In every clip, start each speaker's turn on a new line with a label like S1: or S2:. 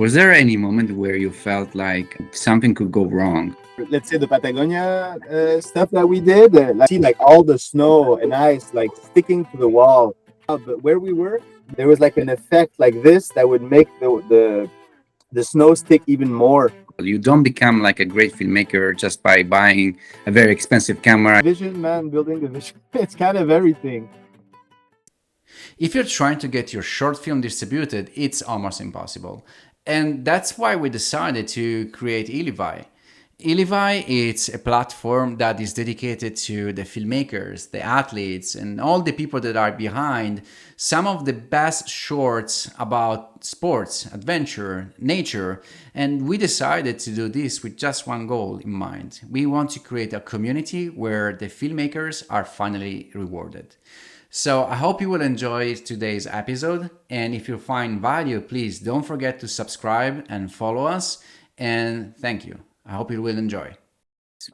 S1: Was there any moment where you felt like something could go wrong?
S2: Let's say the Patagonia stuff that we did, like see like all the snow and ice like sticking to the wall. But where we were, there was like an effect like this that would make the snow stick even more.
S1: You don't become like a great filmmaker just by buying a very expensive camera.
S2: Vision, man, building the vision. It's kind of everything.
S3: If you're trying to get your short film distributed, it's almost impossible. And that's why we decided to create ELEVI. ELEVI is a platform that is dedicated to the filmmakers, the athletes, and all the people that are behind some of the best shorts about sports, adventure, nature. And we decided to do this with just one goal in mind. We want to create a community where the filmmakers are finally rewarded. So I hope you will enjoy today's episode. And if you find value, please don't forget to subscribe and follow us. And thank you. I hope you will enjoy.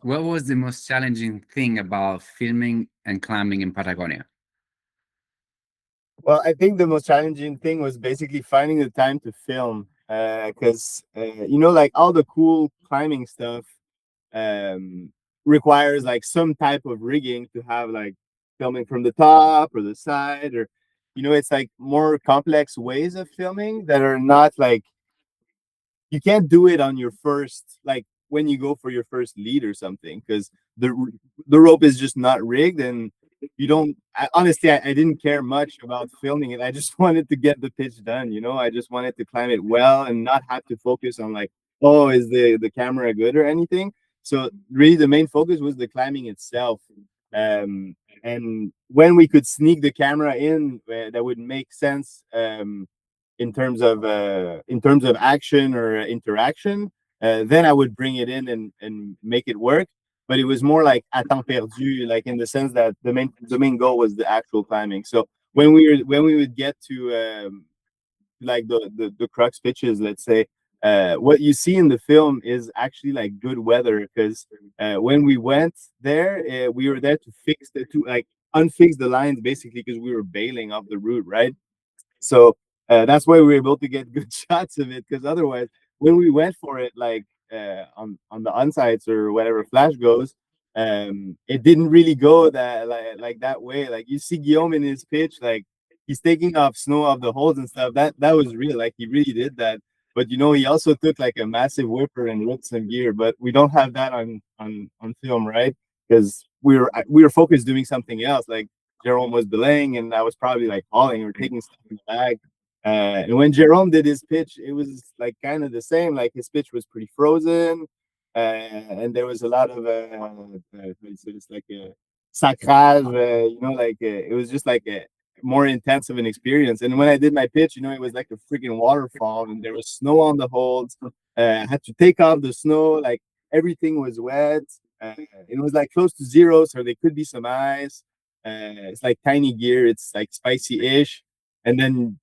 S1: What was the most challenging thing about filming and climbing in Patagonia?
S2: Well, I think the most challenging thing was basically finding the time to film, because like all the cool climbing stuff um, requires like some type of rigging to have like filming from the top or the side, or it's like more complex ways of filming that are not like you can't do it on your first, like when you go for your first lead or something, because the rope is just not rigged. And you don't honestly, I didn't care much about filming it. I just wanted to get the pitch done. I just wanted to climb it well and not have to focus on like, oh, is the camera good or anything. So really the main focus was the climbing itself. And when we could sneak the camera in, that would make sense, in terms of action or interaction, then I would bring it in and make it work. But it was more like à temps perdu, like in the sense that the main goal was the actual climbing. So when we would get to like the crux pitches, let's say, what you see in the film is actually like good weather, because when we went there, we were there to fix to like unfix the lines basically, because we were bailing off the route, right? So that's why we were able to get good shots of it, because otherwise, when we went for it, like on the onsites or whatever flash goes, it didn't really go that like that way. Like you see Guillaume in his pitch, like he's taking off snow off the holes and stuff. That was real. Like he really did that. But he also took like a massive whipper and ripped some gear. But we don't have that on film, right? Because we were focused doing something else. Like Jerome was belaying, and I was probably like hauling or taking stuff in the bag. And when Jerome did his pitch, it was like kind of the same. Like his pitch was pretty frozen, and there was a lot of it's like a sacrage, like it was just like a more intense of an experience. And when I did my pitch, it was like a freaking waterfall, and there was snow on the holds. I had to take off the snow, like everything was wet. It was like close to zero, so there could be some ice. It's like tiny gear. It's like spicy-ish, and then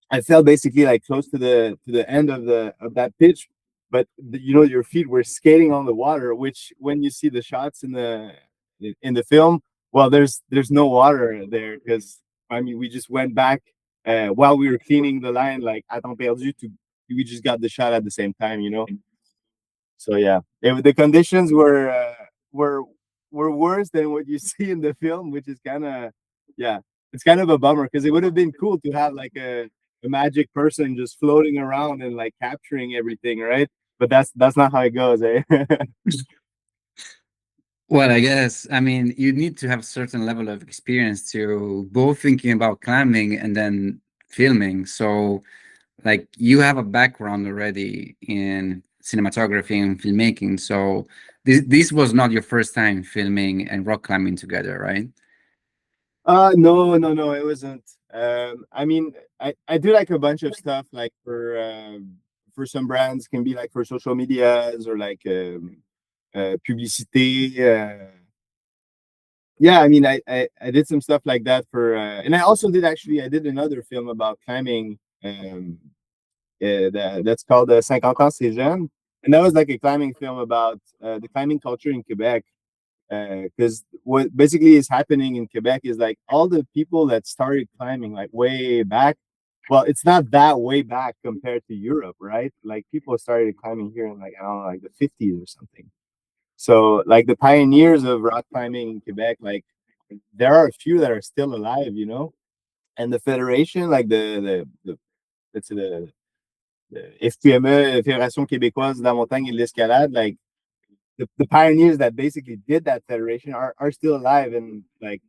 S2: I fell basically like close to the end of that pitch, but your feet were skating on the water. Which when you see the shots in the film, well, there's no water there, because I mean we just went back while we were cleaning the line, like à temps perdu, to we just got the shot at the same time. So yeah, the conditions were worse than what you see in the film, which is kind of, yeah, it's kind of a bummer, because it would have been cool to have like a magic person just floating around and like capturing everything, right? But that's not how it goes, eh?
S1: Well, I guess, I mean, you need to have a certain level of experience to both thinking about climbing and then filming. So, like, you have a background already in cinematography and filmmaking. So, this was not your first time filming and rock climbing together, right?
S2: No, no, no, it wasn't. I mean, I do like a bunch of stuff, like for some brands, can be like for social medias or like publicité. Yeah, I mean, I did some stuff like that for, and I also did actually, I did another film about climbing, that's called 50 ans c'est jeune, and that was like a climbing film about the climbing culture in Quebec. Because what basically is happening in Quebec is like all the people that started climbing like way back, well, it's not that way back compared to Europe, right? Like people started climbing here in like I don't know, like the 50s or something. So like the pioneers of rock climbing in Quebec, like there are a few that are still alive, you know. And the federation, like the let's say the FQME, Fédération Québécoise de la Montagne et de l'Escalade, like the pioneers that basically did that federation are still alive, and like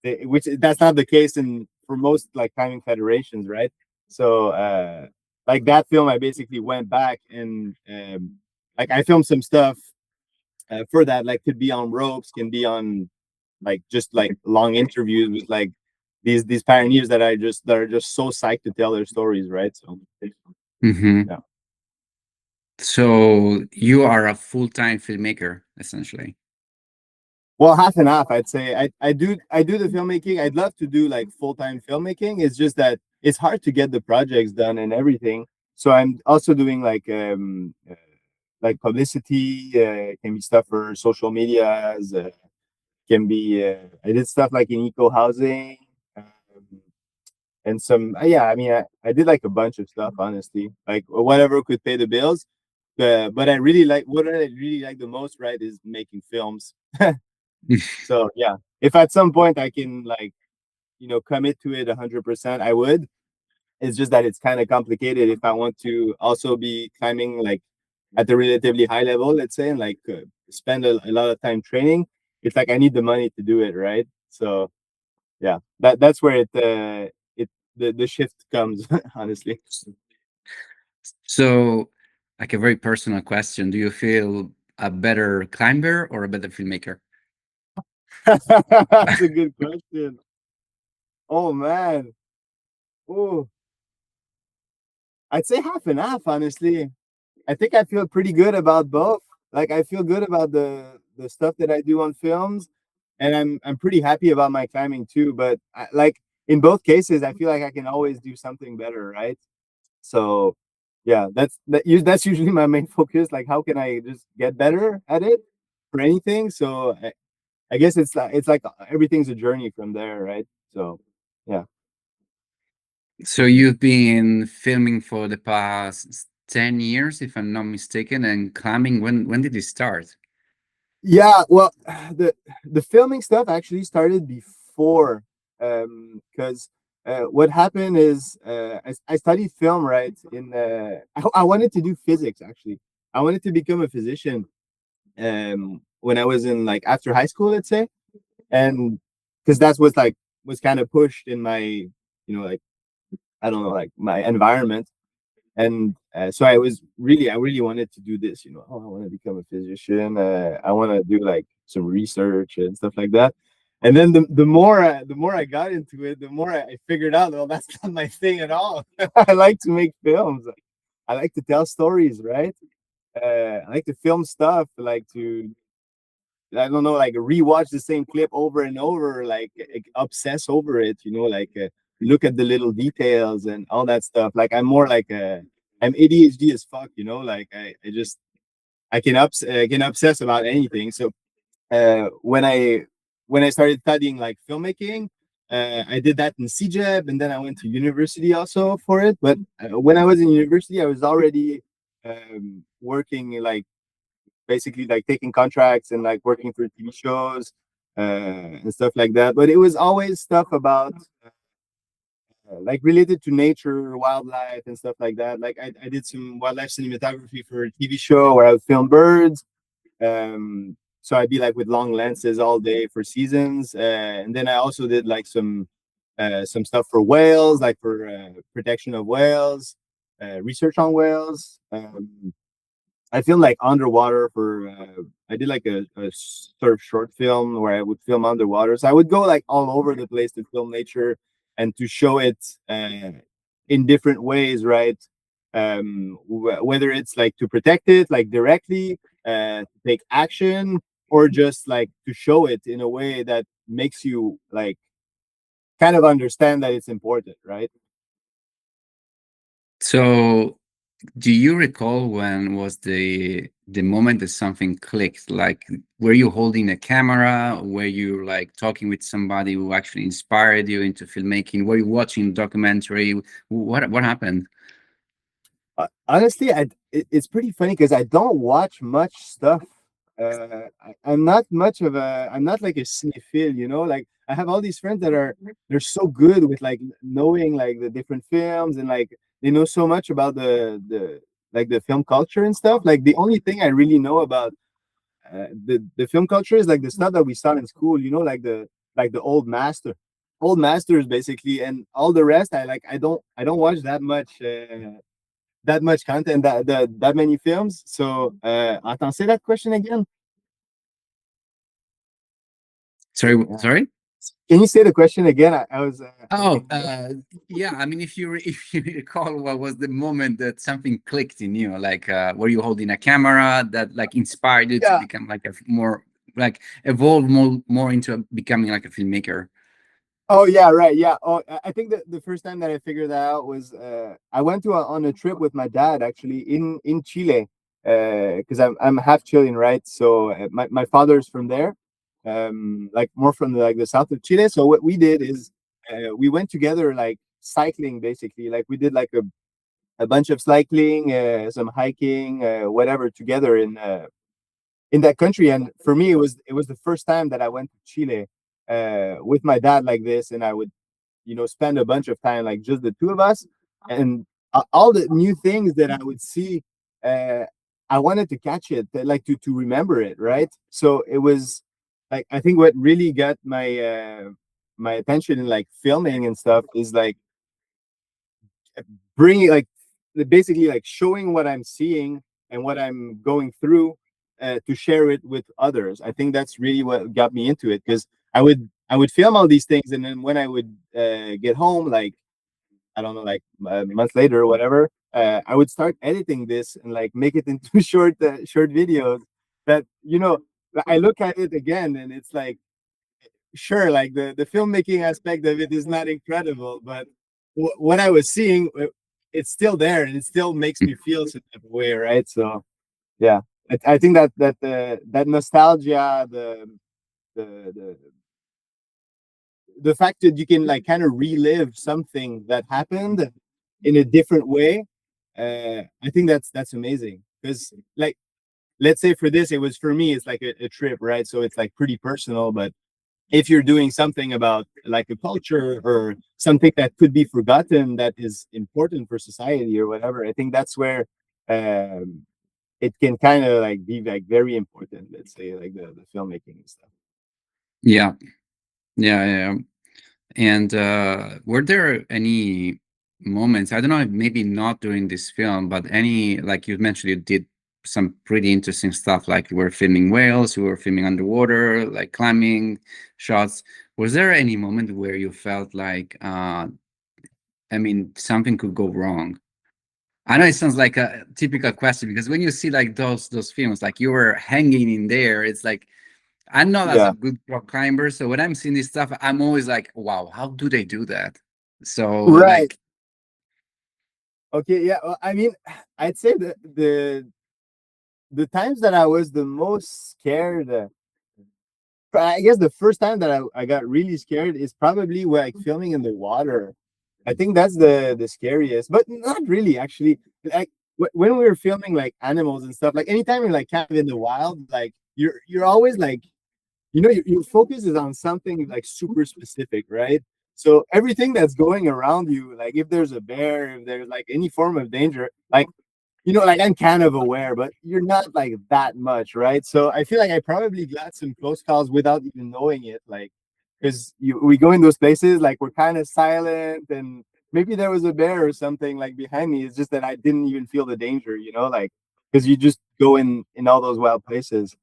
S2: which that's not the case in for most like climbing federations, right? So like that film, I basically went back and like I filmed some stuff for that, like could be on ropes, can be on like just like long interviews with like these pioneers that are just so psyched to tell their stories, right? So
S1: Hmm.
S2: yeah.
S1: So you are a full-time filmmaker, essentially.
S2: Well, half and half, I'd say. I do the filmmaking. I'd love to do like full time filmmaking. It's just that it's hard to get the projects done and everything. So I'm also doing like publicity. Can be stuff for social medias. Can be I did stuff like in eco housing, and some yeah. I mean, I did like a bunch of stuff honestly, like whatever could pay the bills. But I really like what I really like the most, right, is making films. So yeah, if at some point I can like commit to it 100%, I would. It's just that it's kind of complicated if I want to also be climbing like at a relatively high level, let's say, and like spend a lot of time training. It's like I need the money to do it, right? So yeah, that's where it the shift comes, honestly.
S1: So, like a very personal question, do you feel a better climber or a better filmmaker?
S2: That's a good question. Oh man. Oh, I'd say half and half, honestly. I think I feel pretty good about both. Like I feel good about the stuff that I do on films, and I'm pretty happy about my climbing too. But like in both cases, I feel like I can always do something better, right? So yeah, that's usually my main focus. Like how can I just get better at it for anything? So I guess it's like everything's a journey from there, right? So yeah.
S1: So you've been filming for the past 10 years, if I'm not mistaken, and climbing, when did you start?
S2: Yeah, well, the filming stuff actually started before, because what happened is I studied film, right? I wanted to do physics actually. I wanted to become a physician when I was in like after high school, let's say, and because that's what like was kind of pushed in my like I don't know like my environment. And so I really wanted to do this, oh, I want to become a physician. I want to do like some research and stuff like that. And then the more I got into it, the more I figured out, well, that's not my thing at all. I like to make films. I like to tell stories, right? I like to film stuff, like to I don't know, like rewatch the same clip over and over, like obsess over it, like look at the little details and all that stuff. Like I'm more like I'm ADHD as fuck, like I just I can obsess about anything. So when I started studying like filmmaking, I did that in CJEB, and then I went to university also for it. But when I was in university, I was already working like basically like taking contracts and like working for TV shows and stuff like that. But it was always stuff about like related to nature, wildlife, and stuff like that. Like I did some wildlife cinematography for a TV show where I would film birds. So I'd be like with long lenses all day for seasons, and then I also did like some stuff for whales, like for protection of whales, research on whales. I filmed like underwater for I did like a sort of short film where I would film underwater. So I would go like all over the place to film nature and to show it in different ways, right? Whether it's like to protect it like directly, to take action, or just like to show it in a way that makes you like kind of understand that it's important, right?
S1: So Do you recall when was the moment that something clicked? Like, were you holding a camera? Were you like talking with somebody who actually inspired you into filmmaking? Were you watching a documentary? What happened?
S2: Honestly, it's pretty funny because I don't watch much stuff. I'm not much of a. I'm not like a cinephile, you know. Like I have all these friends that are they're so good with like knowing like the different films and like they know so much about the like the film culture and stuff. Like the only thing I really know about the film culture is like the stuff that we saw in school, you know, like the old masters basically, and all the rest. I don't watch that much content, that many films. So, attends, say that question again.
S1: Sorry,
S2: Uh,
S1: sorry.
S2: can you say the question again? I was
S1: Oh,
S2: taking notes.
S1: yeah. I mean, if you if you recall, what was the moment that something clicked in you? Like, were you holding a camera that like inspired you to
S2: Yeah.
S1: become like a more like evolve more into becoming like a filmmaker?
S2: Oh yeah, right. Yeah. Oh, I think that the first time that I figured that out was I went on a trip with my dad actually in Chile because I'm half Chilean, right? So my father's from there, like more from the south of Chile. So what we did is we went together like cycling basically. Like we did like a bunch of cycling, some hiking, whatever together in that country. And for me, it was the first time that I went to Chile with my dad like this, and I would spend a bunch of time like just the two of us, and all the new things that I would see. Uh, I wanted to catch it, like to remember it, right? So it was like I think what really got my attention in like filming and stuff is like bringing like basically like showing what I'm seeing and what I'm going through to share it with others. I think that's really what got me into it because I would film all these things, and then when I would get home, like I don't know, like a month later or whatever, I would start editing this and like make it into short videos that I look at it again and it's like sure, like the filmmaking aspect of it is not incredible, but what I was seeing, it's still there, and it still makes me feel some type of way, right? So yeah, I think that nostalgia, the the the fact that you can like kind of relive something that happened in a different way, I think that's amazing because like let's say for this, it was for me, it's like a trip, right? So it's like pretty personal, but if you're doing something about like a culture or something that could be forgotten that is important for society or whatever, I think that's where um, it can kind of like be like very important. Let's say like the filmmaking and stuff.
S1: Yeah, yeah, yeah. And were there any moments, I don't know, maybe not during this film, but any, like you mentioned, you did some pretty interesting stuff, like you were filming whales, you were filming underwater, like climbing shots. Was there any moment where you felt like, I mean, something could go wrong? I know it sounds like a typical question because when you see like those films, like you were hanging in there, it's like I'm not as a
S2: Yeah.
S1: good rock climber, so when I'm seeing this stuff, I'm always like, wow, how do they do that? So
S2: Right.
S1: like,
S2: Okay. Yeah. Well, I mean, I'd say the times that I was the most scared. I guess the first time that I got really scared is probably like filming in the water. I think that's the scariest, but not really actually. Like when we were filming like animals and stuff, like anytime you're like kind of in the wild, like you're always like your focus is on something like super specific, right? So everything that's going around you, like if there's a bear, if there's like any form of danger, like like I'm kind of aware, but you're not like that much, right? So I feel like I probably got some close calls without even knowing it, like because we go in those places, like we're kind of silent, and maybe there was a bear or something like behind me. It's just that I didn't even feel the danger, like because you just go in all those wild places.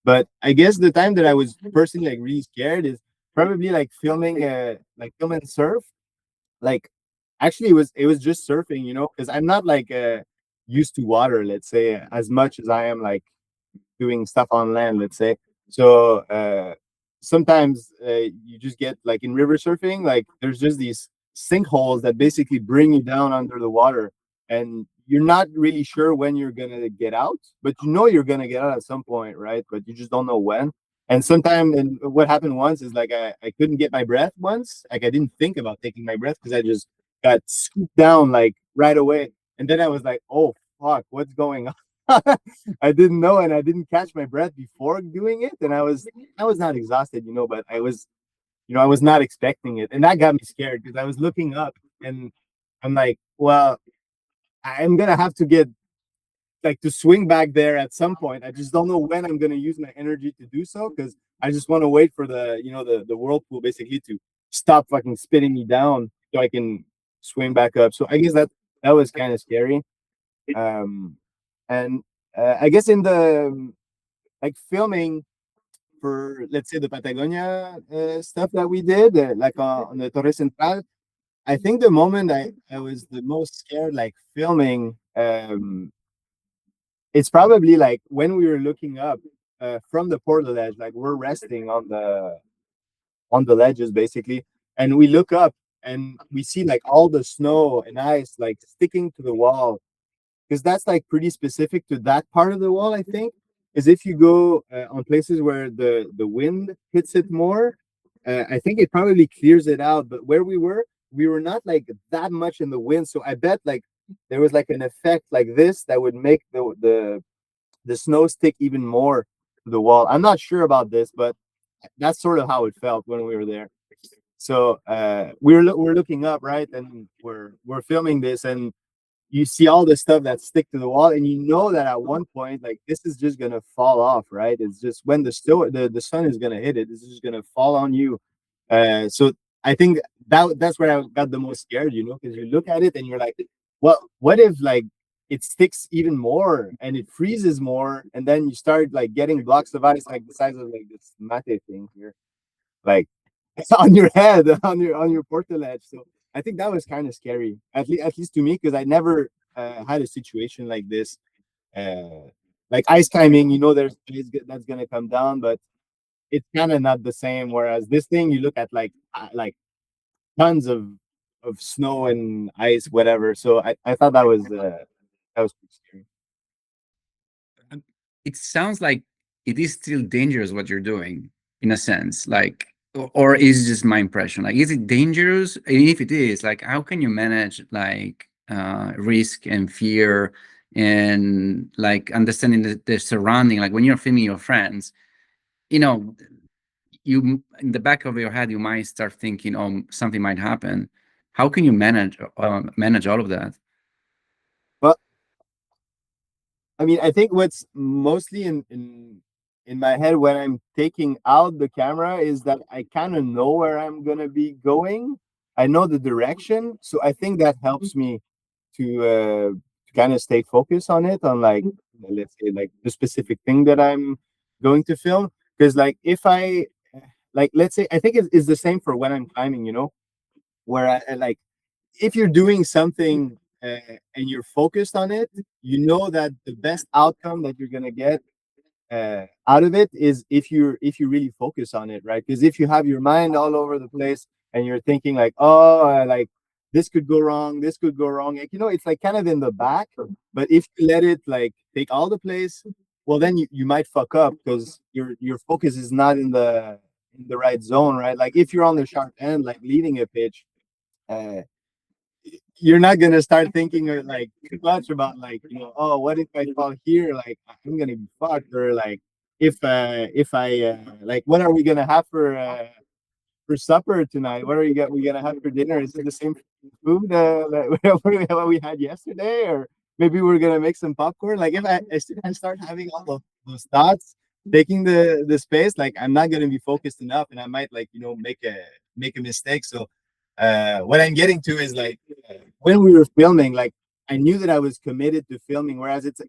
S2: But I guess the time that I was personally like really scared is probably like filming surf, like actually it was just surfing, because I'm not like used to water, let's say, as much as I am like doing stuff on land, let's say. So sometimes you just get like in river surfing, like there's just these sinkholes that basically bring you down under the water, and you're not really sure when you're gonna get out, but you know you're gonna get out at some point, right? But you just don't know when. And sometimes, and what happened once is like I couldn't get my breath once. Like I didn't think about taking my breath because I just got scooped down like right away. And then I was like, oh fuck, what's going on? I didn't know, and I didn't catch my breath before doing it. And I was not exhausted, but I was not expecting it. And that got me scared because I was looking up and I'm like, well, I'm gonna have to get like to swing back there at some point. I just don't know when I'm gonna use my energy to do so because I just want to wait for the whirlpool basically to stop fucking spitting me down so I can swing back up. So I guess that was kind of scary. Um, and I guess in the like filming for, let's say, the Patagonia stuff that we did, like on the Torre Central, I think the moment I was the most scared, like filming, it's probably like when we were looking up from the portal edge, like we're resting on the ledges basically, and we look up and we see like all the snow and ice like sticking to the wall because that's like pretty specific to that part of the wall. I think is if you go on places where the wind hits it more, I think it probably clears it out. But where we were not like that much in the wind, so I bet like there was like an effect like this that would make the snow stick even more to the wall. I'm not sure about this, but that's sort of how it felt when we were there. So we're looking up, right, and we're filming this, and you see all the stuff that stick to the wall, and you know that at one point, like this is just gonna fall off, right? It's just when the sun is gonna hit it, it's just gonna fall on you. So I think that's where I got the most scared, because you look at it and you're like, well, what if like it sticks even more and it freezes more, and then you start like getting blocks of ice like the size of like this mate thing here, like on your head, on your portal edge. So I think that was kind of scary, at least to me, because I never had a situation like this. Uh, like ice climbing, there's ice that's gonna come down, but it's kind of not the same. Whereas this thing, you look at like tons of snow and ice, whatever. So I thought that was pretty scary.
S1: Um, It sounds like it is still dangerous what you're doing in a sense, like, or is it just my impression? Like, is it dangerous? And if it is, like, how can you manage like risk and fear and like understanding the surrounding? Like when you're filming your friends, you know, you in the back of your head, you might start thinking, oh, something might happen. How can you manage all of that?
S2: Well, I mean, I think what's mostly in my head when I'm taking out the camera is that I kind of know where I'm gonna be going. I know the direction, so I think that helps me to kind of stay focused on it, on like let's say like the specific thing that I'm going to film. Because like if I like let's say I think it's the same for when I'm climbing, where I like if you're doing something and you're focused on it, you know that the best outcome that you're gonna get out of it is if you really focus on it, right? Because if you have your mind all over the place and you're thinking like, oh, like this could go wrong, this could go wrong, like it's like kind of in the back. But if you let it like take all the place, well, then you might fuck up because your focus is not in the right zone, right? Like if you're on the sharp end, like leading a pitch. Uh, you're not gonna start thinking like too much about like oh, what if I fall here, like I'm gonna be fucked, or like if I like what are we gonna have for supper tonight, what are we gonna have for dinner, is it the same food what we had yesterday, or maybe we're gonna make some popcorn. Like if I start having all of those thoughts taking the space, like I'm not gonna be focused enough and I might like make a mistake. So what I'm getting to is like when we were filming, like I knew that I was committed to filming. Whereas it's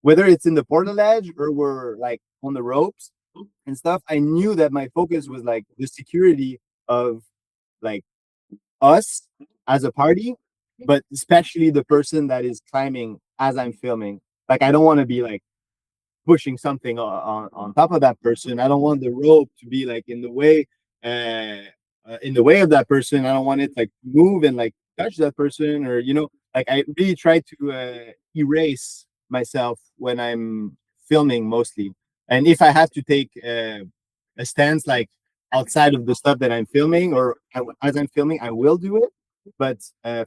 S2: whether it's in the portal edge or we're like on the ropes and stuff, I knew that my focus was like the security of like us as a party, but especially the person that is climbing as I'm filming. Like I don't want to be like pushing something on top of that person. I don't want the rope to be like in the way of that person. I don't want it like move and like touch that person, or like I really try to erase myself when I'm filming mostly. And if I have to take a stance like outside of the stuff that I'm filming or as I'm filming, I will do it. But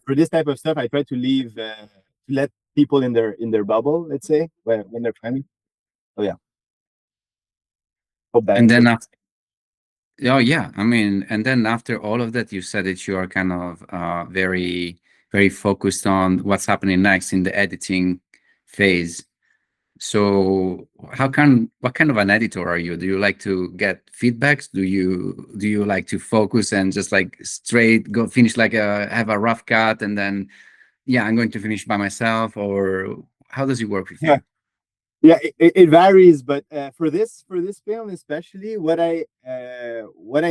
S2: for this type of stuff, I try to leave to let people in their bubble, let's say, when they're planning. Oh yeah, hope that
S1: And then
S2: answers.
S1: after, oh yeah, I mean, and then after all of that, you said that you are kind of very, very focused on what's happening next in the editing phase. So what kind of an editor are you? Do you like to get feedbacks? Do you like to focus and just like straight go finish like have a rough cut and then yeah, I'm going to finish by myself, or how does it work with
S2: Yeah,
S1: you?
S2: yeah, it varies, but for this film especially, what I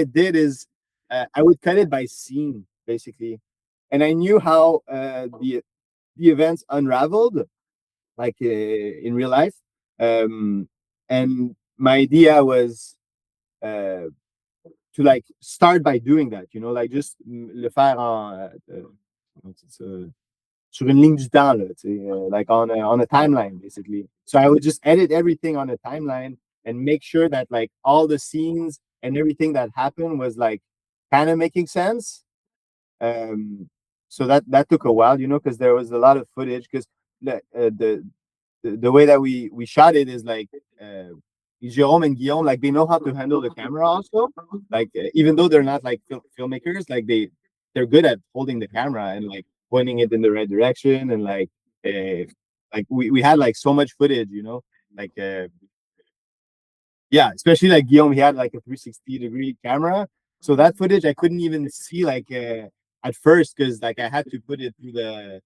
S2: did is I would cut it by scene basically, and I knew how the events unraveled like in real life, um, and my idea was uh, to like start by doing that, you know, like just le faire sur une ligne du temps, là, like on a timeline, basically. So I would just edit everything on a timeline and make sure that like all the scenes and everything that happened was like kind of making sense. Um, so that took a while, you know, because there was a lot of footage. Because the way that we shot it is like uh, Jerome and Guillaume, like they know how to handle the camera also. Like even though they're not like filmmakers, like they're good at holding the camera and like pointing it in the right direction and like we had like so much footage, you know, like yeah, especially like Guillaume, he had like a 360-degree camera. So that footage I couldn't even see like at first because like I had to put it through the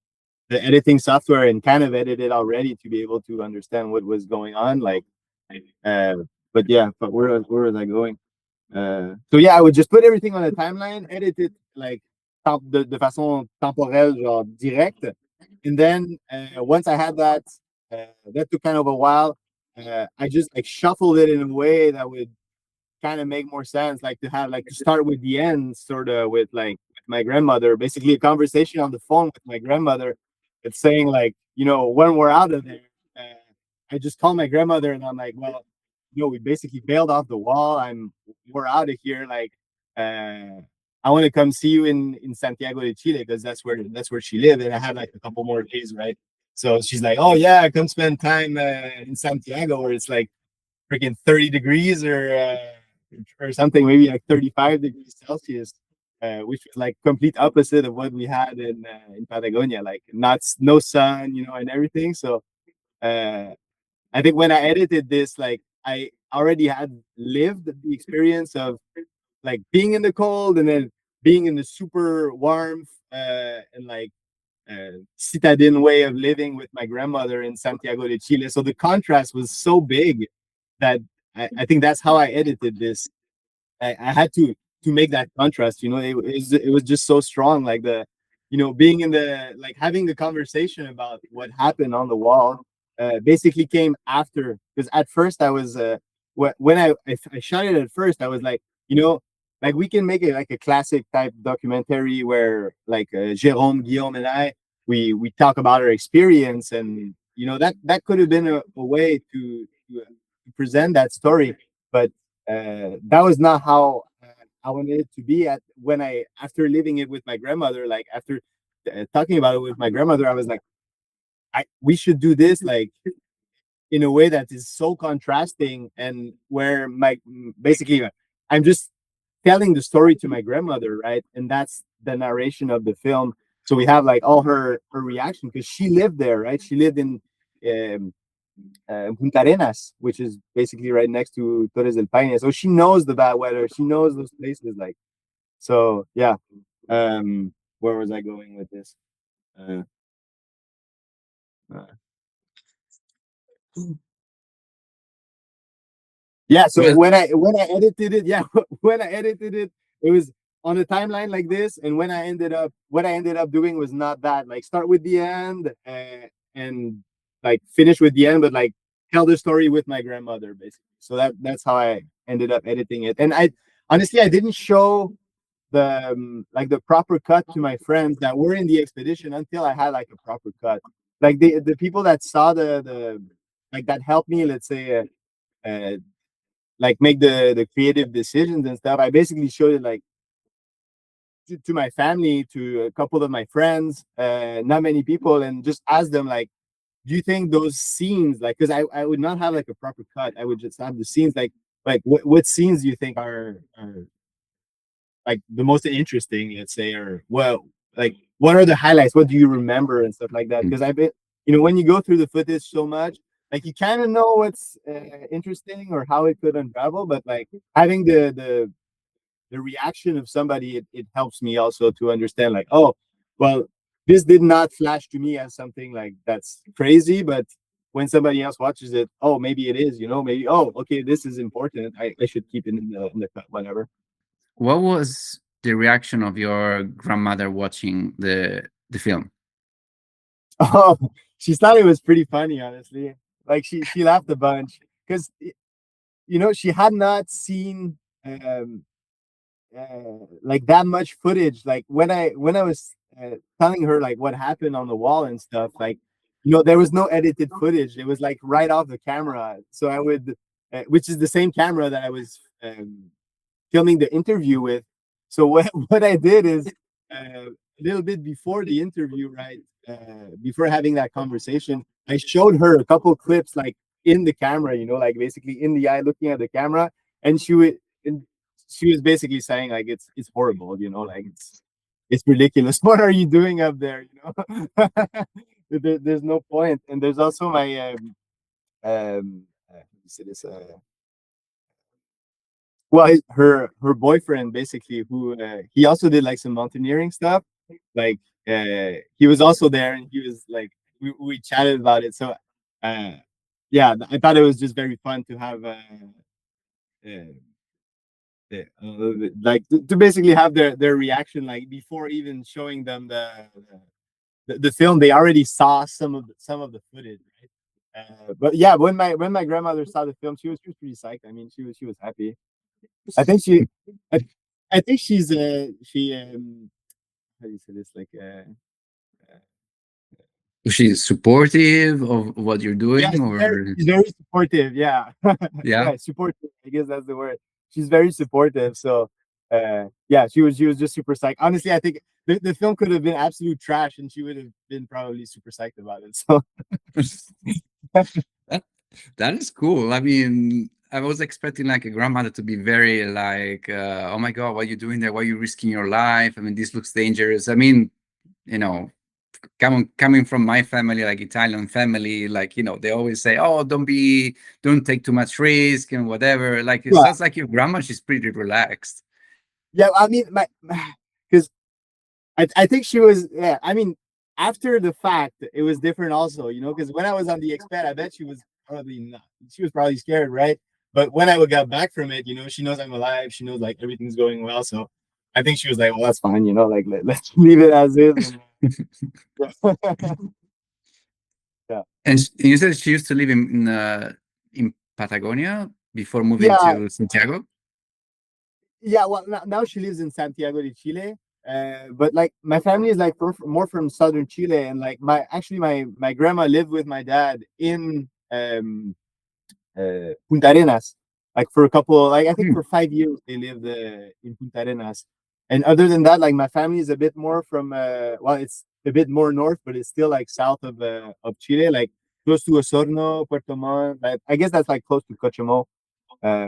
S2: editing software and kind of edit it already to be able to understand what was going on. Like, uh, but yeah, but where was I going? So yeah, I would just put everything on a timeline, edit it like de façon temporelle, genre direct, and then once I had that, that took kind of a while. I just like shuffled it in a way that would kind of make more sense, like to have like to start with the end, sort of with like my grandmother, basically a conversation on the phone with my grandmother. It's saying like, you know, when we're out of there, uh, I just call my grandmother and I'm like, well, you know, we basically bailed off the wall. We're out of here. Like, I want to come see you in Santiago de Chile because that's where she lived, and I had like a couple more days, right? So she's like, oh yeah, come spend time in Santiago where it's like freaking 30 degrees or something, maybe like 35 degrees Celsius, which was like complete opposite of what we had in Patagonia, like no sun, you know, and everything. So uh, I think when I edited this, like I already had lived the experience of like being in the cold and then being in the super warmth and like citadine way of living with my grandmother in Santiago de Chile. So the contrast was so big that I think that's how I edited this. I had to make that contrast. You know, it was just so strong. Like you know, being in the like having the conversation about what happened on the wall, basically came after. Because at first I was when I shot it at first, I was like, you know, like we can make it like a classic type documentary where like Jerome, Guillaume, and I we talk about our experience, and you know that could have been a way to present that story, but that was not how I wanted it to be. At when I after living it with my grandmother, like after talking about it with my grandmother, I was like, we should do this like in a way that is so contrasting, and where my basically I'm just telling the story to my grandmother, right? And that's the narration of the film. So we have like all her reaction because she lived there, right? She lived in um, Punta Arenas, which is basically right next to Torres del Paine. So she knows the bad weather. She knows those places. Like, so yeah. Where was I going with this? Uh, uh, yeah. So
S1: Well,
S2: when I edited it, yeah, when I edited it, it was on a timeline like this. And what I ended up doing was not that. Like, start with the end and like finish with the end, but like tell the story with my grandmother, basically. So that's how I ended up editing it. And I honestly I didn't show the proper cut to my friends that were in the expedition until I had like a proper cut. Like the people that saw the like that helped me, let's say, like make the creative decisions and stuff. I basically showed it like to my family, to a couple of my friends, not many people, and just ask them like, do you think those scenes, like, because I would not have like a proper cut. I would just have the scenes like what scenes do you think are like the most interesting, let's say, or well, like what are the highlights? What do you remember and stuff like that? Because I bet when you go through the footage so much, like you kind of know what's interesting or how it could unravel, but like having the reaction of somebody, it helps me also to understand like, oh, well, this did not flash to me as something like that's crazy, but when somebody else watches it, oh, maybe it is, maybe, oh, okay, this is important. I should keep it in the cut, whatever.
S1: What was the reaction of your grandmother watching the film?
S2: Oh, she thought it was pretty funny, honestly. Like she laughed a bunch because she had not seen um like that much footage. Like when I was telling her like what happened on the wall and stuff, like there was no edited footage. It was like right off the camera. So I would, which is the same camera that I was filming the interview with. So what I did is a little bit before the interview, right, before having that conversation, I showed her a couple clips like in the camera, like basically in the eye, looking at the camera, and and she was basically saying like it's horrible, like it's ridiculous. What are you doing up there? There's no point. And there's also my how do you say this? Well, her boyfriend basically, who he also did like some mountaineering stuff. Like he was also there, and he was like we chatted about it. So uh, yeah, I thought it was just very fun to have uh, like to basically have their reaction like before even showing them the film. They already saw some of the footage, right? But yeah, when my grandmother saw the film, she was pretty psyched. I mean, she was happy. I think she, I, I think she how do you say this, like
S1: Was she supportive of what you're
S2: yeah,
S1: doing,
S2: she's very,
S1: or
S2: she's very supportive. Yeah,
S1: yeah?
S2: yeah, supportive. I guess that's the word. She's very supportive. So yeah, she was just super psyched. Honestly, I think the film could have been absolute trash, and she would have been probably super psyched about it. So
S1: That that is cool. I mean, I was expecting like a grandmother to be very like, "Oh my God, what are you doing there? Why are you risking your life? I mean, this looks dangerous." I mean, you know, coming from my family, like Italian family, like they always say, "Oh, don't take too much risk and whatever." Like it
S2: yeah,
S1: sounds like your grandma, she's pretty relaxed.
S2: yeah. I mean, my because I think she was, yeah. I mean, after the fact, it was different also, because when I was on the expat, I bet she was probably not. She was probably scared, right? But when I got back from it, she knows I'm alive. She knows like everything's going well. So I think she was like, well, that's fine, like let's leave it as is. And yeah,
S1: And you said she used to live in Patagonia before moving
S2: yeah,
S1: to Santiago.
S2: yeah. Well, now she lives in Santiago de Chile. But like my family is like more from southern Chile, and like my grandma lived with my dad in Punta Arenas. Like for a couple, like I think
S1: Hmm.
S2: for 5 years they lived in Punta Arenas. And other than that, like my family is a bit more from well, it's a bit more north, but it's still like south of Chile, like close to Osorno, Puerto Montt. Like, I guess that's like close to Cochimo,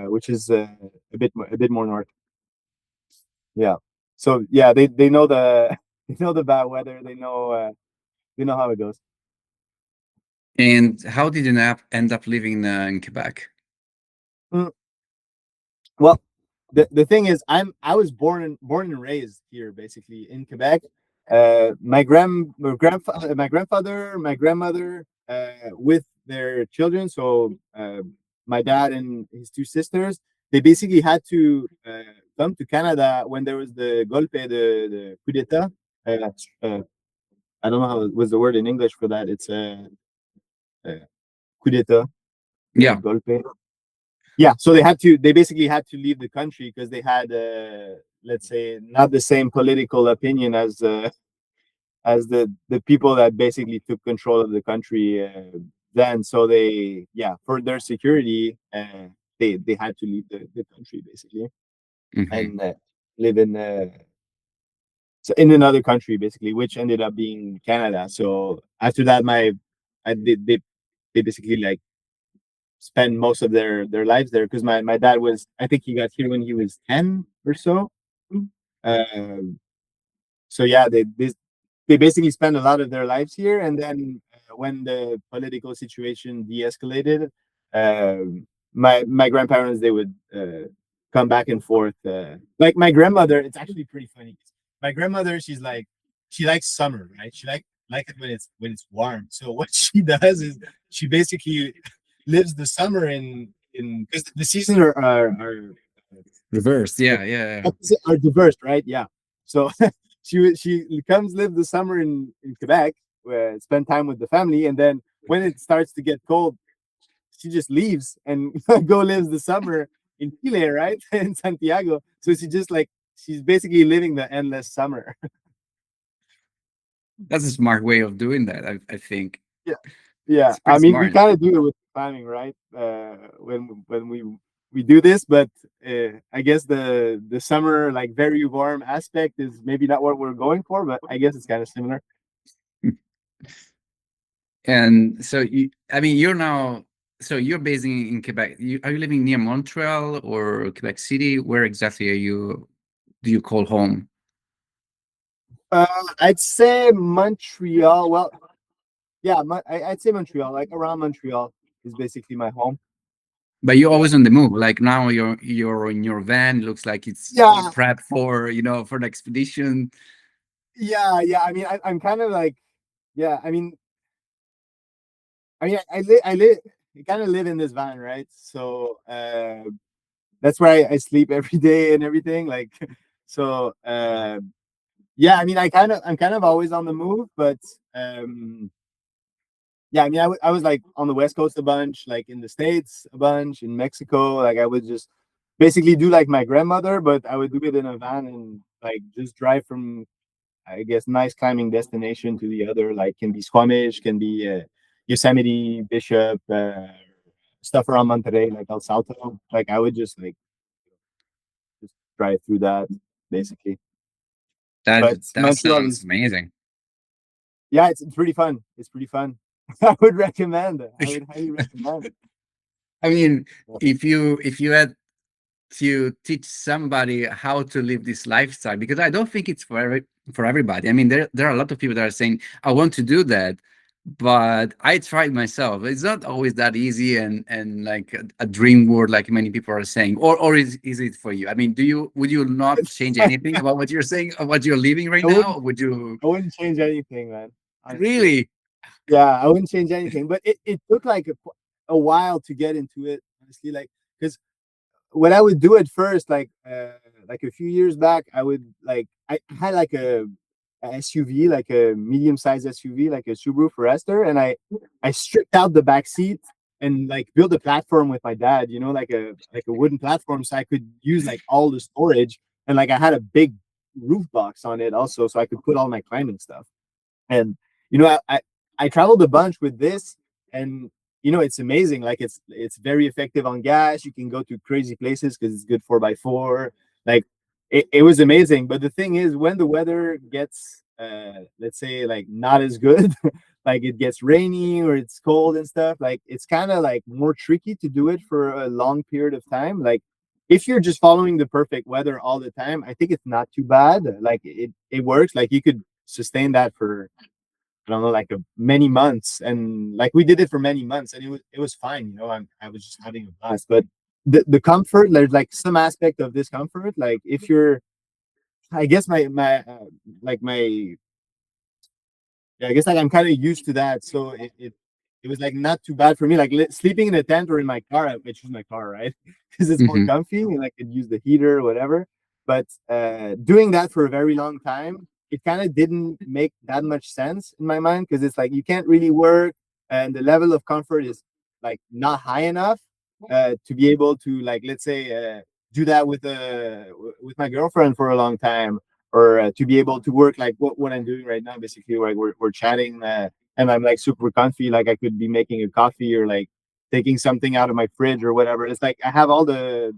S2: which is a bit more north. Yeah. So yeah, they know the they know the bad weather. They know how it goes.
S1: And how did you end up living in Quebec?
S2: Mm. Well, the thing is, I was born and raised here, basically in Quebec. My grandfather, my grandmother, with their children. So my dad and his two sisters, they basically had to come to Canada when there was the golpe, the coup d'état. Uh, uh, I don't know how was the word in English for that. It's coup d'état,
S1: Yeah.
S2: golpe. Yeah, so they basically had to leave the country because they had let's say not the same political opinion as the people that basically took control of the country then. So they, yeah, for their security, they had to leave the country basically,
S1: Hmm.
S2: and live in so in another country basically, which ended up being Canada. So after that, they basically like spend most of their lives there because my dad was, I think he got here when he was 10 or so. Um, so yeah, they basically spend a lot of their lives here, and then when the political situation de-escalated, my grandparents, they would come back and forth. Like my grandmother, it's actually pretty funny. My grandmother, she's like, she likes summer, right? She like it when it's warm. So what she does is she basically lives the summer in because the seasons
S1: Reversed.
S2: are
S1: Yeah, yeah.
S2: are diverse, right? Yeah. So she comes live the summer in Quebec, where spend time with the family, and then when it starts to get cold, she just leaves and go lives the summer in Chile, right? In Santiago. So she just like she's basically living the endless summer.
S1: That's a smart way of doing that. I think
S2: Yeah. Yeah.
S1: it's
S2: I
S1: pretty
S2: mean, we
S1: smart.
S2: kind of do it with planning, right? When we do this, but I guess the summer like very warm aspect is maybe not what we're going for, but I guess it's kind of similar.
S1: And so I mean, you're now, so you're based in Quebec. Are you living near Montreal or Quebec City? Where exactly do you call home?
S2: Uh, I'd say Montreal. Well, yeah, I'd say Montreal, like around Montreal is basically my home.
S1: But you're
S2: Yeah.
S1: always on the move. Like now you're in your van. Looks like it's all
S2: Yeah,
S1: prepped for, for the expedition.
S2: yeah. I mean, I'm kind of like, yeah. I kind of live in this van, right? So that's where I sleep every day and everything. Like, so yeah. I mean, I'm kind of always on the move, but yeah, I mean, I was like on the West Coast a bunch, like in the States a bunch, in Mexico. Like I would just basically do like my grandmother, but I would do it in a van and like just drive from, I guess, nice climbing destination to the other. Like can be Squamish, can be Yosemite, Bishop, stuff around Monterey, like El Salto. Like I would just like just drive through that basically.
S1: That
S2: But
S1: that
S2: Montreal
S1: sounds
S2: is,
S1: amazing.
S2: yeah, it's pretty fun. It's pretty fun. I would recommend it. I would highly recommend.
S1: I mean, if you had to teach somebody how to live this lifestyle, because I don't think it's for everybody. I mean, there are a lot of people that are saying I want to do that, but I tried myself. It's not always that easy and like a dream world like many people are saying. Or is it for you? I mean, would you not change anything about what you're saying, about what you're living right
S2: I
S1: now?
S2: wouldn't
S1: Or would you
S2: I wouldn't change anything, man. Honestly.
S1: really?
S2: Yeah, I wouldn't change anything. But it took like a while to get into it, honestly. Like because what I would do at first, like a few years back, I would like I had like a SUV, like a medium-sized SUV, like a Subaru Forester, and I stripped out the back seat and like built a platform with my dad, like a wooden platform, so I could use like all the storage, and like I had a big roof box on it also, so I could put all my climbing stuff. And I traveled a bunch with this, and it's amazing. Like it's very effective on gas. You can go to crazy places because it's good 4x4. Like it was amazing. But the thing is, when the weather gets let's say like not as good, like it gets rainy or it's cold and stuff, like it's kind of like more tricky to do it for a long period of time. Like if you're just following the perfect weather all the time, I think it's not too bad. Like it works. Like you could sustain that for, I don't know, like many months, and like we did it for many months, and it was fine. I was just having a blast. But the comfort, there's like some aspect of discomfort. Like if you're, I guess like my yeah, I guess like I'm kind of used to that, so it was like not too bad for me. Like sleeping in a tent or in my car, I choose my car, right? Because it's more
S1: Hmm.
S2: comfy and I could use the heater or whatever. But doing that for a very long time, it kind of didn't make that much sense in my mind because it's like you can't really work, and the level of comfort is like not high enough. to be able to, like, let's say, do that with my girlfriend for a long time, or to be able to work like what I'm doing right now. Basically, like we're chatting, and I'm like super comfy. Like I could be making a coffee or like taking something out of my fridge or whatever. It's like I have all the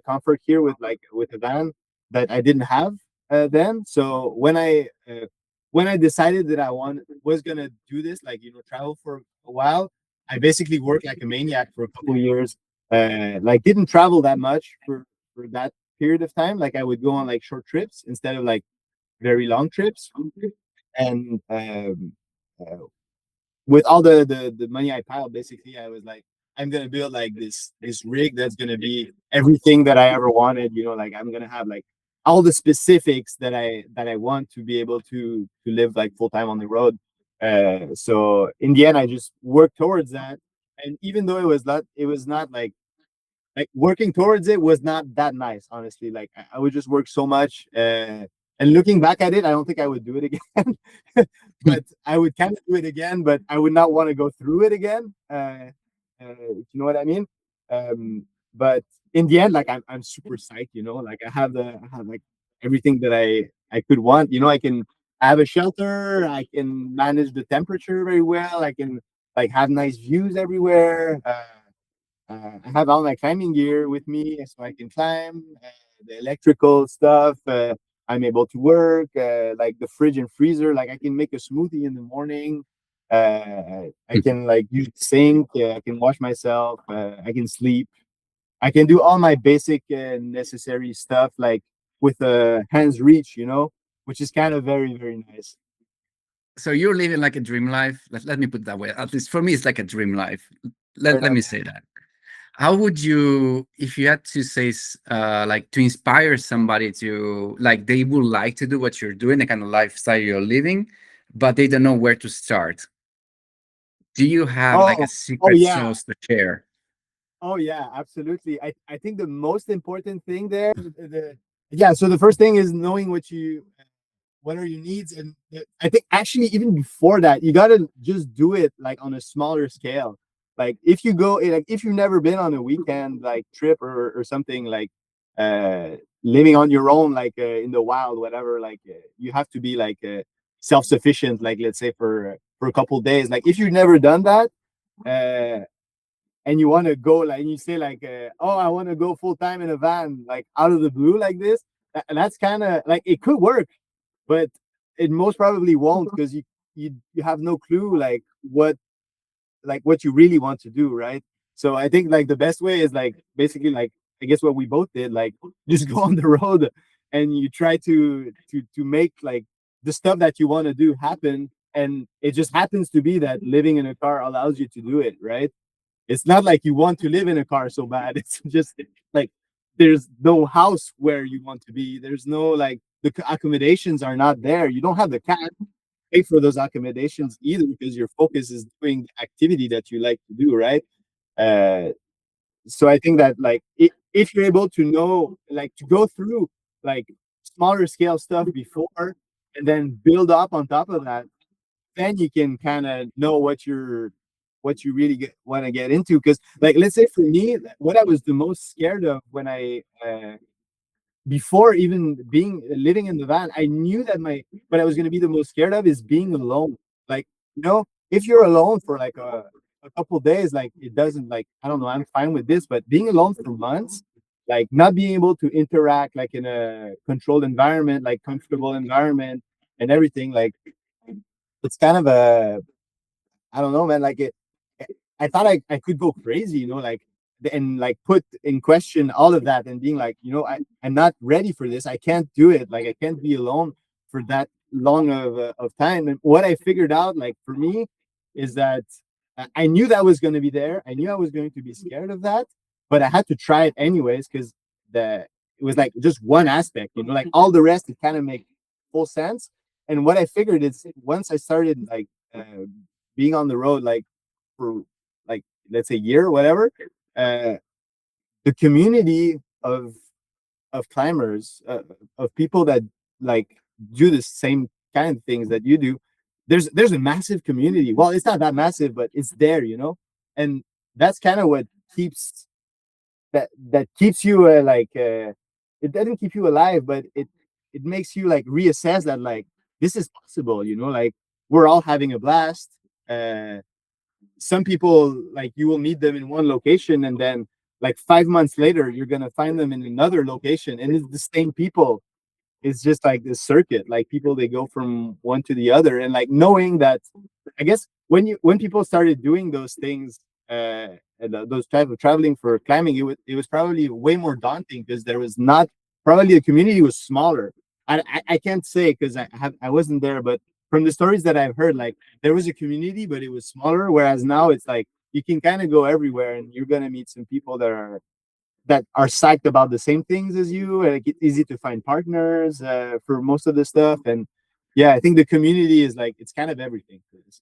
S2: comfort here with the van that I didn't have then. So when I decided that was gonna do this, like, travel for a while, I basically worked like a maniac for a couple of years. Like didn't travel that much for that period of time. Like I would go on like short trips instead of like very long trips. And uh, with all the money I piled, basically, I was like, I'm gonna build like this rig that's gonna be everything that I ever wanted. Like I'm gonna have like all the specifics that I want to be able to live like full time on the road. So in the end, I just worked towards that. And even though it was not like working towards it was not that nice, honestly. Like I would just work so much, and looking back at it, I don't think I would do it again. But I would kind of do it again, but I would not want to go through it again. If you know what I mean. But in the end, like I'm super psyched. Like I have like everything that I could want. I have a shelter. I can manage the temperature very well. I can like have nice views everywhere. I have all my climbing gear with me so I can climb. The electrical stuff. I'm able to work. Like the fridge and freezer. Like I can make a smoothie in the morning. I can like use the sink. I can wash myself. I can sleep. I can do all my basic necessary stuff like with a hands reach. Which is kind of very very nice.
S1: So you're living like a dream life. Let me put it that way. At least for me, it's like a dream life.
S2: Fair
S1: Let
S2: enough.
S1: me say that. How would you, if you had to say, like to inspire somebody to, like, they would like to do what you're doing, the kind of lifestyle you're living, but they don't know where to start? Do you have like a
S2: Oh, oh
S1: secret
S2: yeah.
S1: sauce to share?
S2: Oh yeah, absolutely. I think the most important thing there, yeah. So the first thing is knowing what are your needs, and I think actually even before that, you gotta just do it like on a smaller scale. Like if you go, like if you've never been on a weekend like trip or something like uh living on your own, like in the wild, whatever. Like you have to be like self sufficient. Like let's say for a couple days. Like if you've never done that. And you want to go like and you say like oh, I want to go full time in a van like out of the blue like this, that's kind of like it could work, but it most probably won't, because you have no clue like what you really want to do, right? So I think like the best way is like basically like I guess what we both did, like just go on the road and you try to make like the stuff that you want to do happen, and it just happens to be that living in a car allows you to do it, right? It's not like you want to live in a car so bad. It's just like there's no house where you want to be. There's no like the accommodations are not there. You don't have the cash to pay for those accommodations either, because your focus is doing the activity that you like to do, right? Uh, so I think that like if you're able to know like to go through like smaller scale stuff before and then build up on top of that, then you can kind of know what you really want to get into. Because like let's say for me, what I was the most scared of when I before even being living in the van, I knew that my what I was going to be the most scared of is being alone. Like, if you're alone for like a couple days, like it doesn't, like, I don't know, I'm fine with this. But being alone for months, like not being able to interact like in a controlled environment, like comfortable environment and everything, like it's kind of a, I don't know, man. Like I thought I could go crazy, like, and like put in question all of that and being like, I'm not ready for this. I can't do it. Like I can't be alone for that long of time. And what I figured out, like for me, is that I knew that was going to be there. I knew I was going to be scared of that, but I had to try it anyways, because it was like just one aspect, like all the rest, it kind of make full sense. And what I figured is once I started like being on the road, like for like let's say year or whatever, uh, the community of climbers, of people that like do the same kind of things that you do, there's a massive community. Well, it's not that massive, but it's there, and that's kind of what keeps that keeps you it doesn't keep you alive, but it makes you like reassess that like this is possible, you know, like we're all having a blast. uh some people, like, you will meet them in one location, and then like 5 months later you're gonna find them in another location, and it's the same people. It's just like this circuit, like people, they go from one to the other. And like knowing that, I guess when people started doing those things, and those type of traveling for climbing, it was probably way more daunting because there was not, probably the community was smaller. I can't say because I wasn't there, but from the stories that I've heard, like there was a community, but it was smaller. Whereas now it's like you can kind of go everywhere, and you're gonna meet some people that are psyched about the same things as you, and it's easy to find partners for most of the stuff. And yeah, I think the community is like, it's kind of everything for this.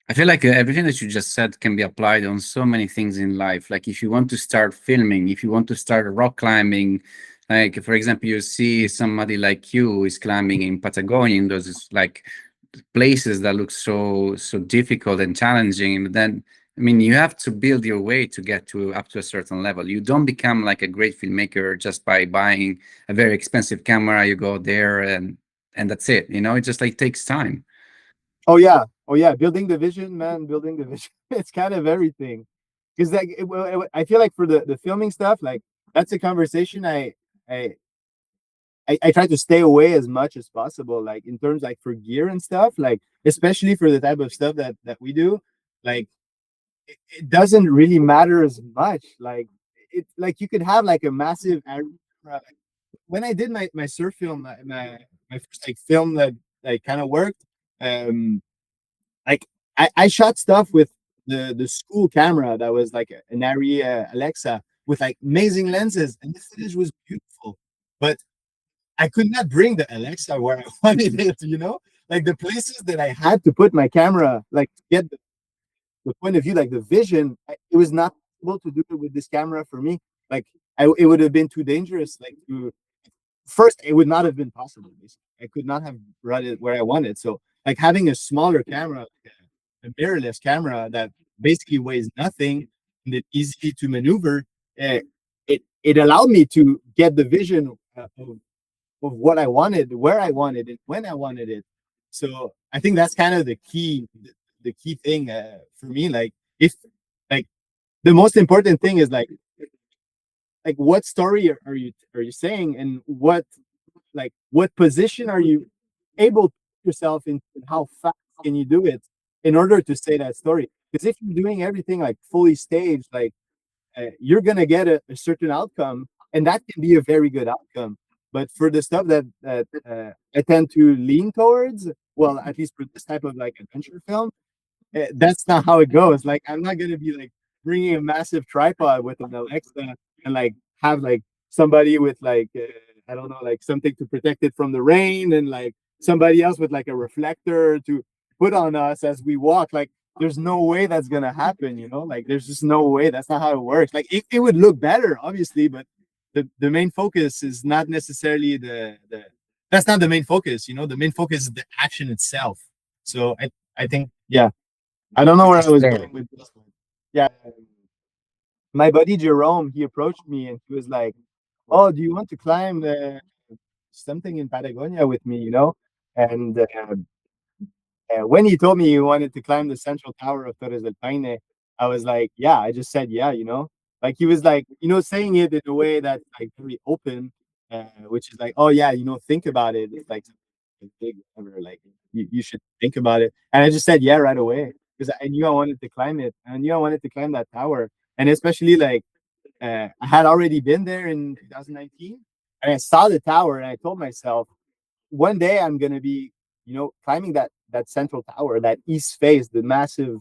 S1: I feel like everything that you just said can be applied on so many things in life. Like if you want to start filming, if you want to start rock climbing, like for example, you see somebody like you who is climbing in Patagonia, in those like places that look so difficult and challenging. But then, I mean, you have to build your way to get to up to a certain level. You don't become like a great filmmaker just by buying a very expensive camera. You go there and that's it. You know, it just like takes time.
S2: Oh yeah, building the vision, man, building the vision. It's kind of everything. Because like I feel like for the filming stuff, like that's a conversation I I try to stay away as much as possible, like in terms like for gear and stuff, like especially for the type of stuff that we do. Like it doesn't really matter as much. Like it, like you could have like a massive when I did my surf film, my first like film that like kind of worked. Um like I shot stuff with the school camera that was like an Arri Alexa with like amazing lenses, and the footage was beautiful, but I could not bring the Alexa where I wanted it, you know? Like the places that I had to put my camera, like to get the point of view, like the vision, it was not possible to do it with this camera for me. Like it would have been too dangerous. Like to first, it would not have been possible. Basically. I could not have brought it where I wanted. So like having a smaller camera, like a mirrorless camera that basically weighs nothing and it's easy to maneuver, uh, it allowed me to get the vision of what I wanted, where I wanted it, when I wanted it. So I think that's kind of the key thing for me. Like if like the most important thing is like what story are you saying, and what position are you able to put yourself in, and how fast can you do it in order to say that story? Because if you're doing everything like fully staged, like you're gonna get a certain outcome, and that can be a very good outcome. But for the stuff that I tend to lean towards, well, at least for this type of like adventure film, that's not how it goes. Like I'm not gonna be like bringing a massive tripod with an Alexa and like have like somebody with like I don't know, like something to protect it from the rain, and like somebody else with like a reflector to put on us as we walk. Like there's no way that's gonna happen, you know? Like there's just no way. That's not how it works. Like it would look better, obviously, but the main focus is not necessarily the that's not the main focus, you know. The main focus is the action itself. So I think, yeah, I don't know where I was
S1: Sure.
S2: going with this one. Yeah, my buddy Jerome, he approached me and he was like, "Oh, do you want to climb something in Patagonia with me?" You know, and when he told me he wanted to climb the central tower of Torres del Paine, I was like, "Yeah." I just said, "Yeah," you know. Like he was like, saying it in a way that's like very open, which is like, "Oh yeah, think about it. It's like something big, whatever. Like you should think about it." And I just said, "Yeah," right away because I knew I wanted to climb it. I knew I wanted to climb that tower, and especially like I had already been there in 2019, and I saw the tower, and I told myself, one day I'm gonna be, climbing that central tower, that east face, the massive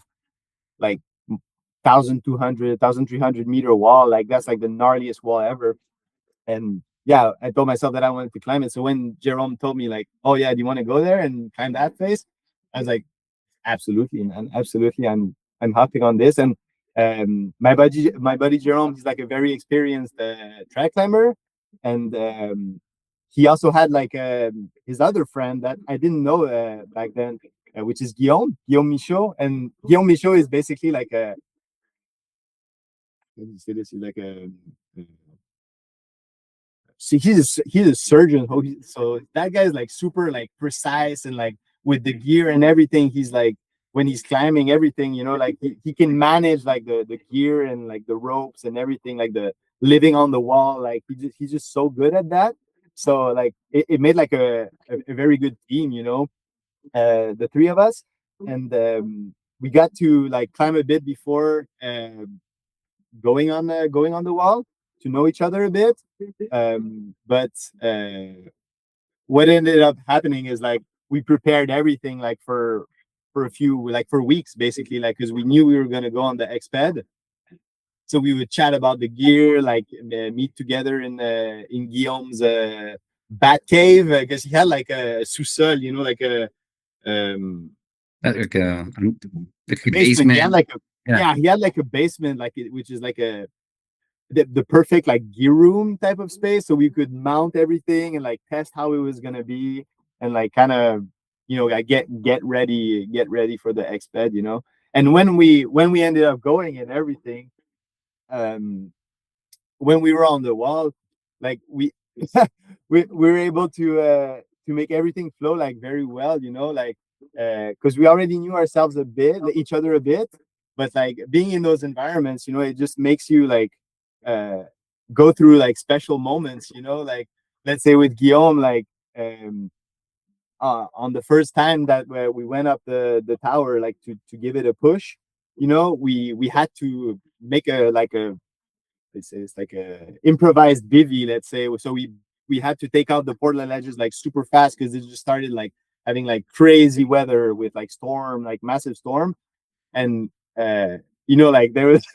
S2: like 1,300 meter wall. Like that's like the gnarliest wall ever. And yeah, I told myself that I wanted to climb it. So when Jerome told me like, "Oh yeah, do you want to go there and climb that face?" I was like, absolutely, man. Absolutely. I'm hopping on this. And my buddy Jerome, he's like a very experienced track climber. And he also had like his other friend that I didn't know back then, which is Guillaume Michaud. And Guillaume Michaud is basically like how do you say this? He's like a see, he's a surgeon. So that guy's like super like precise and like with the gear and everything. He's like when he's climbing everything, like he can manage like the gear and like the ropes and everything, like the living on the wall. Like he's just so good at that. So like it made like a very good team, the three of us, and we got to like climb a bit before going on the wall to know each other a bit. But what ended up happening is like we prepared everything like for a few like for weeks basically, like because we knew we were gonna go on the exped. So we would chat about the gear, like meet together in Guillaume's bat cave because he had like a sous-sol, like a um
S1: Like like a
S2: basement. He had
S1: basement.
S2: like a
S1: Yeah.
S2: yeah, he had like a basement, like which is like the perfect like gear room type of space, so we could mount everything and like test how it was gonna be and like kind of like get ready for the exped. And when we ended up going and everything, um when we were on the wall, like we we were able to make everything flow like very well, like because we already knew ourselves a bit, like, each other a bit, but like being in those environments, it just makes you like uh go through like special moments, like let's say with Guillaume, like um on the first time that we went up the tower, like to give it a push, we had to make a like a it's like a improvised bivy, let's say. So we had to take out the Portland ledges like super fast because it just started like having like crazy weather with like storm, like massive storm, and uh, like there was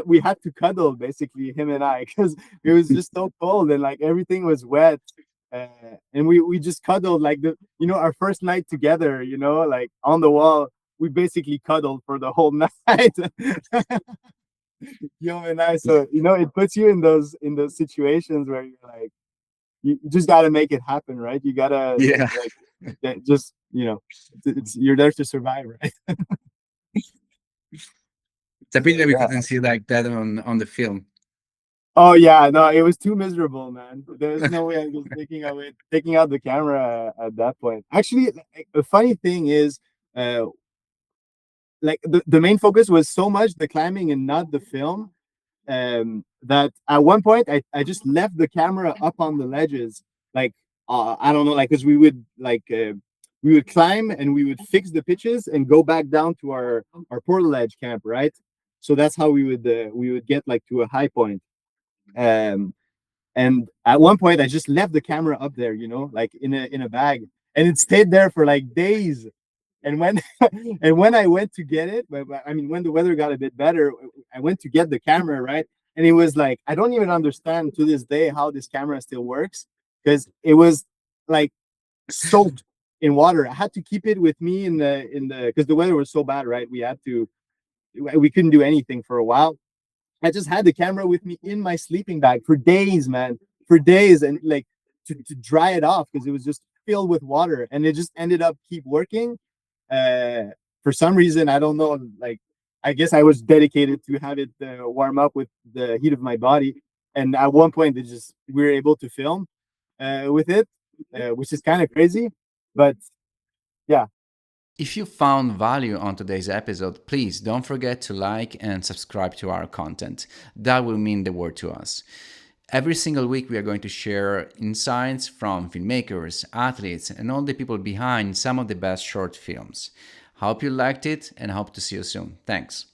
S2: we had to cuddle basically, him and I, because it was just so cold and like everything was wet. Uh, and we just cuddled like our first night together, like on the wall. We basically cuddled for the whole night. And I. So it puts you in those situations where you're like, you just got to make it happen, right? You gotta
S1: Yeah.
S2: like just you're there to survive, right?
S1: It's a pity
S2: So
S1: that we
S2: yeah.
S1: couldn't see like that on the film.
S2: Oh yeah, no, it was too miserable, man. There's no way I was taking out the camera at that point. Actually, like, a funny thing is, uh, like the main focus was so much the climbing and not the film, that at one point I just left the camera up on the ledges, like I don't know, like because we would climb and we would fix the pitches and go back down to our portal edge camp, right? So that's how we would get like to a high point. Um, and at one point I just left the camera up there, like in a bag, and it stayed there for like days. And when and when I went to get it, I mean, when the weather got a bit better, I went to get the camera, right? And it was like, I don't even understand to this day how this camera still works, because it was like soaked in water. I had to keep it with me in the because the weather was so bad, right? We couldn't do anything for a while. I just had the camera with me in my sleeping bag for days, man, for days, and like to dry it off because it was just filled with water, and it just ended up keep working. Uh, for some reason, I don't know. Like, I guess I was dedicated to have it warm up with the heat of my body, and at one point, we were able to film with it, which is kind of crazy, but yeah.
S3: If you found value on today's episode, please don't forget to like and subscribe to our content. That will mean the world to us. Every single week, we are going to share insights from filmmakers, athletes, and all the people behind some of the best short films. Hope you liked it and hope to see you soon. Thanks.